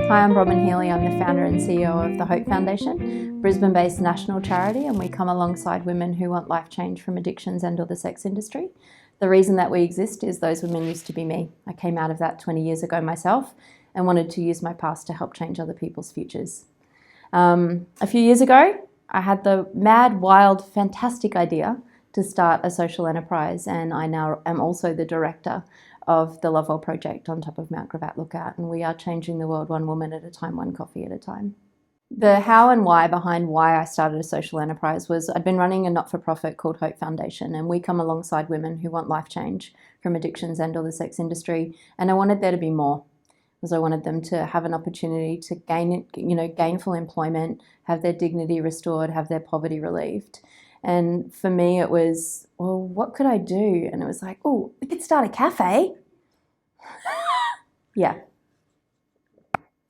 Hi, I'm Bronwen Healy. I'm the founder and CEO of the Hope Foundation, Brisbane-based national charity, and we come alongside women who want life change from addictions and or the sex industry. The reason that we exist is those women used to be me. I came out of that 20 years ago myself and wanted to use my past to help change other people's futures. A few years ago, I had the mad, wild, fantastic idea to start a social enterprise, and I now am also the director of the LoveWell Project on top of Mount Gravatt Lookout, and we are changing the world one woman at a time, one coffee at a time. The how and why behind why I started a social enterprise was I'd been running a not-for-profit called Hope Foundation, and we come alongside women who want life change from addictions and or the sex industry, and I wanted there to be more, because I wanted them to have an opportunity to gain gainful employment, have their dignity restored, have their poverty relieved. And for me, it was, well, what could I do? And it was like, oh, we could start a cafe. Yeah.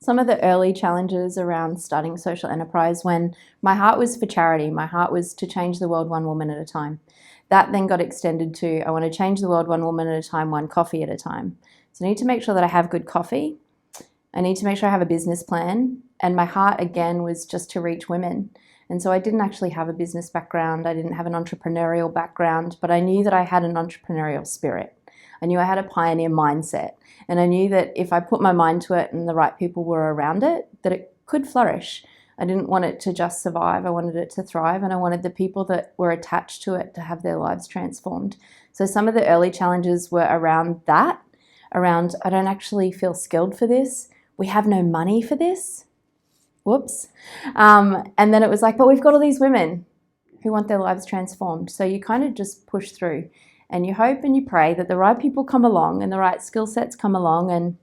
Some of the early challenges around starting social enterprise, when my heart was for charity, my heart was to change the world one woman at a time. That then got extended to, I want to change the world one woman at a time, one coffee at a time. So I need to make sure that I have good coffee. I need to make sure I have a business plan. And my heart, again, was just to reach women. And so I didn't actually have a business background. I didn't have an entrepreneurial background, but I knew that I had an entrepreneurial spirit. I knew I had a pioneer mindset. And I knew that if I put my mind to it and the right people were around it, that it could flourish. I didn't want it to just survive. I wanted it to thrive. And I wanted the people that were attached to it to have their lives transformed. So some of the early challenges were around that, around I don't actually feel skilled for this. We have no money for this. Whoops. And then it was like, but we've got all these women who want their lives transformed. So you kind of just push through and you hope and you pray that the right people come along and the right skill sets come along and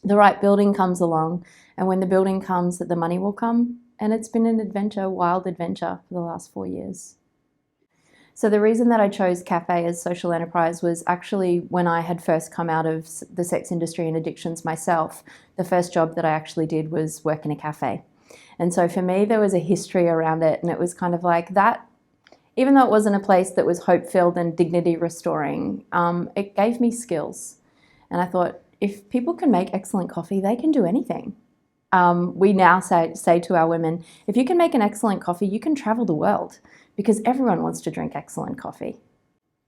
the right building comes along. And when the building comes, that the money will come. And it's been an adventure, wild adventure for the last 4 years. So the reason that I chose Cafe as social enterprise was actually when I had first come out of the sex industry and addictions myself, the first job that I actually did was work in a cafe. And so for me, there was a history around it, and it was kind of like that, even though it wasn't a place that was hope-filled and dignity restoring, it gave me skills. And I thought, if people can make excellent coffee, they can do anything. We now say to our women, if you can make an excellent coffee, you can travel the world, because everyone wants to drink excellent coffee.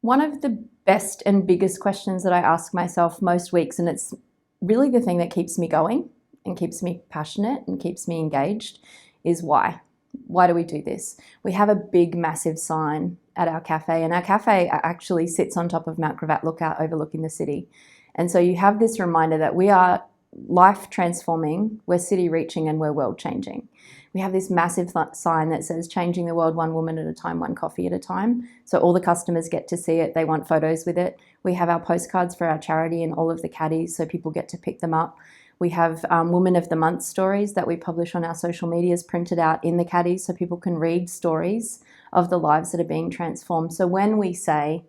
One of the best and biggest questions that I ask myself most weeks, and it's really the thing that keeps me going and keeps me passionate and keeps me engaged, is why? Why do we do this? We have a big, massive sign at our cafe, and our cafe actually sits on top of Mount Gravatt Lookout overlooking the city. And so you have this reminder that we are life transforming, we're city reaching, and we're world changing. We have this massive sign that says changing the world one woman at a time, one coffee at a time. So all the customers get to see it. They want photos with it. We have our postcards for our charity in all of the caddies so people get to pick them up. We have Women of the Month stories that we publish on our social medias printed out in the caddies so people can read stories of the lives that are being transformed. So when we say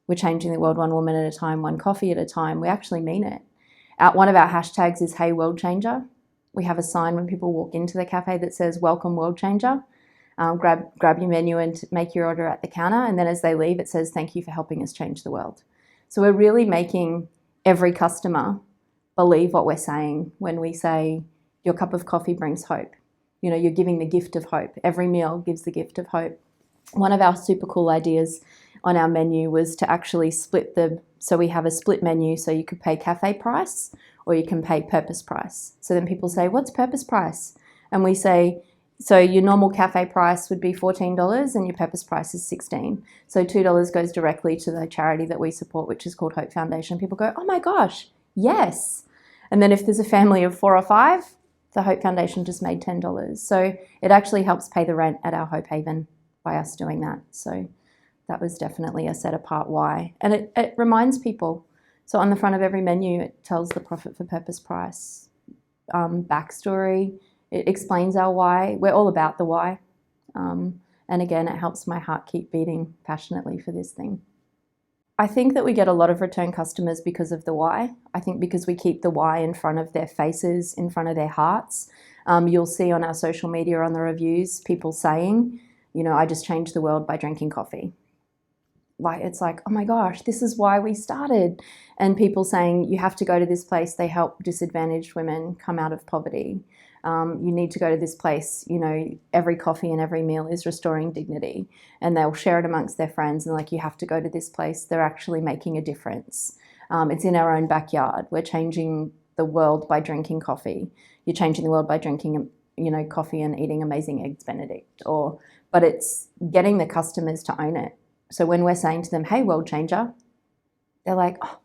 we're changing the world one woman at a time, one coffee at a time, we actually mean it. One of our hashtags is Hey World Changer. We have a sign when people walk into the cafe that says Welcome World Changer. Grab your menu and make your order at the counter, and then as they leave it says thank you for helping us change the world. So we're really making every customer believe what we're saying when we say your cup of coffee brings hope. You know, you're giving the gift of hope. Every meal gives the gift of hope. One of our super cool ideas on our menu was to actually so we have a split menu, so you could pay cafe price or you can pay purpose price. So then people say, what's purpose price? And we say, so your normal cafe price would be $14 and your purpose price is $16. So $2 goes directly to the charity that we support, which is called Hope Foundation. People go, oh my gosh, yes. And then if there's a family of 4 or 5, the Hope Foundation just made $10. So it actually helps pay the rent at our Hope Haven by us doing that. So that was definitely a set apart why. And it reminds people. So on the front of every menu, it tells the profit for purpose price, backstory. It explains our why. We're all about the why. And again, it helps my heart keep beating passionately for this thing. I think that we get a lot of return customers because of the why. I think because we keep the why in front of their faces, in front of their hearts. You'll see on our social media, on the reviews, people saying, you know, I just changed the world by drinking coffee. Like, it's like, oh my gosh, this is why we started. And people saying, you have to go to this place, they help disadvantaged women come out of poverty. You need to go to this place, you know, every coffee and every meal is restoring dignity, and they'll share it amongst their friends, and like, you have to go to this place, they're actually making a difference. It's in our own backyard. We're changing the world by drinking coffee. You're changing the world by drinking, you know, coffee and eating amazing eggs Benedict, but it's getting the customers to own it. So when we're saying to them, hey, world changer, they're like, oh,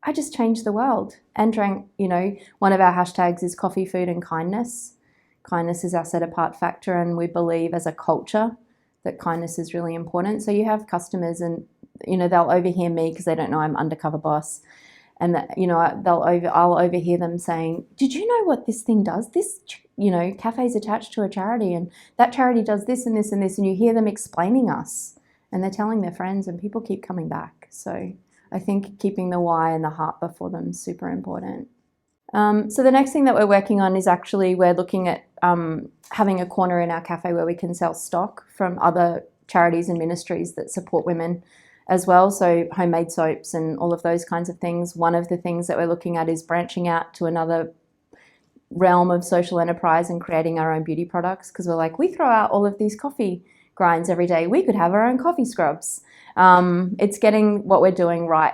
I just changed the world and drank, you know, one of our hashtags is coffee, food and kindness. Kindness is our set apart factor, and we believe as a culture that kindness is really important. So you have customers and, you know, they'll overhear me because they don't know I'm undercover boss. And that, you know, I'll overhear them saying, did you know what this thing does? This, you know, cafe's attached to a charity and that charity does this and this and this. And you hear them explaining us and they're telling their friends, and people keep coming back. So I think keeping the why and the heart before them is super important. So the next thing that we're working on is actually we're looking at having a corner in our cafe where we can sell stock from other charities and ministries that support women as well. So homemade soaps and all of those kinds of things. One of the things that we're looking at is branching out to another realm of social enterprise and creating our own beauty products, because we're like, we throw out all of these coffee grinds every day. We could have our own coffee scrubs. It's getting what we're doing right,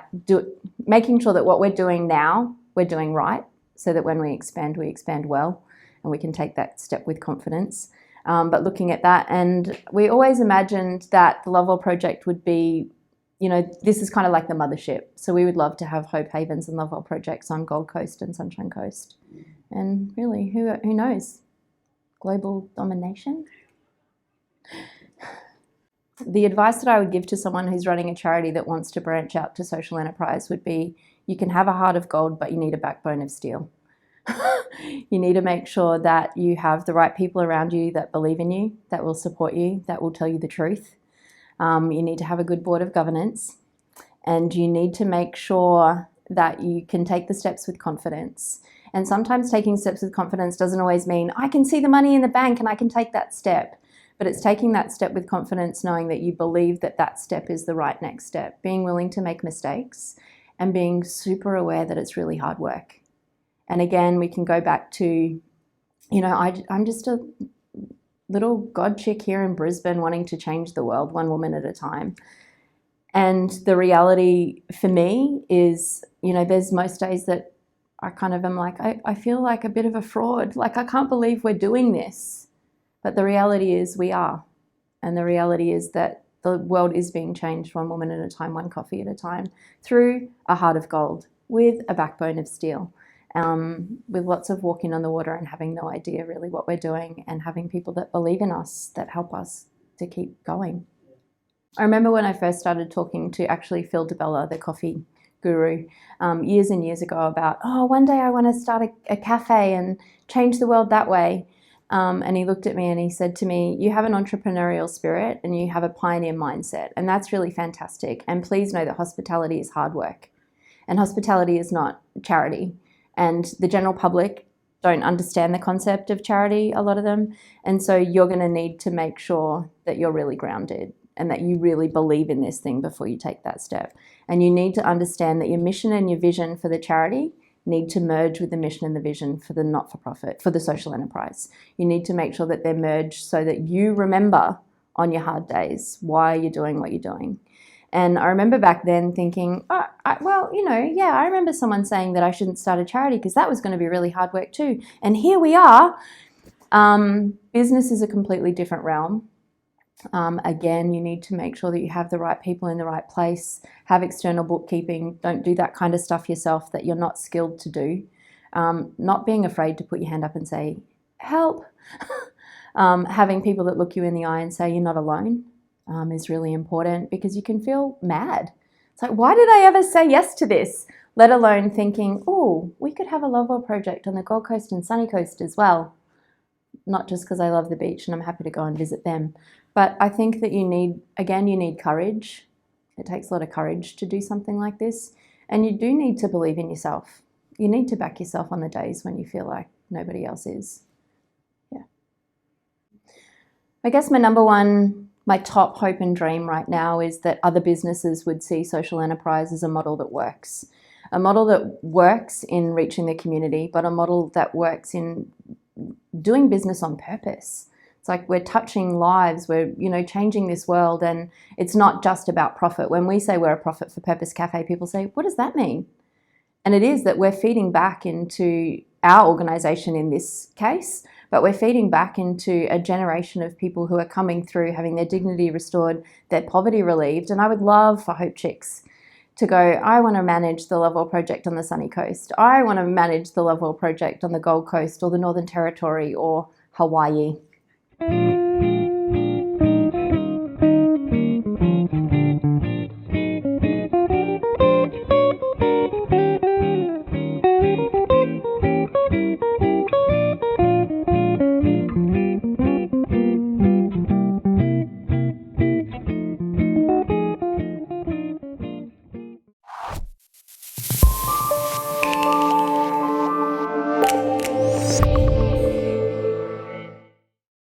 making sure that what we're doing now, we're doing right, so that when we expand well, and we can take that step with confidence. But looking at that, and we always imagined that the LoveWell Project would be, you know, this is kind of like the mothership. So we would love to have Hope Havens and LoveWell projects on Gold Coast and Sunshine Coast. And really, who knows? Global domination? The advice that I would give to someone who's running a charity that wants to branch out to social enterprise would be, you can have a heart of gold, but you need a backbone of steel. You need to make sure that you have the right people around you that believe in you, that will support you, that will tell you the truth. You need to have a good board of governance, and you need to make sure that you can take the steps with confidence. And sometimes taking steps with confidence doesn't always mean I can see the money in the bank and I can take that step. But it's taking that step with confidence, knowing that you believe that that step is the right next step, being willing to make mistakes and being super aware that it's really hard work. And again, we can go back to, you know, I'm just a little god chick here in Brisbane wanting to change the world one woman at a time. And the reality for me is, you know, there's most days that I kind of am like, I feel like a bit of a fraud. Like, I can't believe we're doing this. But the reality is we are. And the reality is that the world is being changed one woman at a time, one coffee at a time, through a heart of gold with a backbone of steel. With lots of walking on the water and having no idea really what we're doing, and having people that believe in us, that help us to keep going. I remember when I first started talking to actually Phil DeBella, the coffee guru, years and years ago about, one day I want to start a cafe and change the world that way. And he looked at me and he said to me, you have an entrepreneurial spirit and you have a pioneer mindset, and that's really fantastic. And please know that hospitality is hard work, and hospitality is not charity. And the general public don't understand the concept of charity, a lot of them. And so you're going to need to make sure that you're really grounded and that you really believe in this thing before you take that step. And you need to understand that your mission and your vision for the charity need to merge with the mission and the vision for the not-for-profit, for the social enterprise. You need to make sure that they're merged so that you remember on your hard days why you're doing what you're doing. And I remember back then thinking, I remember someone saying that I shouldn't start a charity because that was going to be really hard work too. And here we are. Business is a completely different realm. Again, you need to make sure that you have the right people in the right place, have external bookkeeping, don't do that kind of stuff yourself that you're not skilled to do. Not being afraid to put your hand up and say, help. Having people that look you in the eye and say you're not alone is really important, because you can feel mad. It's like, why did I ever say yes to this? Let alone thinking, we could have a LoveWell project on the Gold Coast and Sunny Coast as well. Not just because I love the beach and I'm happy to go and visit them. But I think that you need courage. It takes a lot of courage to do something like this. And you do need to believe in yourself. You need to back yourself on the days when you feel like nobody else is. Yeah. I guess my top hope and dream right now is that other businesses would see social enterprise as a model that works. A model that works in reaching the community, but a model that works in doing business on purpose. It's like we're touching lives, we're, changing this world, and it's not just about profit. When we say we're a profit for purpose cafe, people say, what does that mean? And it is that we're feeding back into our organisation in this case, but we're feeding back into a generation of people who are coming through, having their dignity restored, their poverty relieved. And I would love for Hope Chicks to go, I want to manage the LoveWell Project on the Sunny Coast. I want to manage the LoveWell Project on the Gold Coast or the Northern Territory or Hawaii.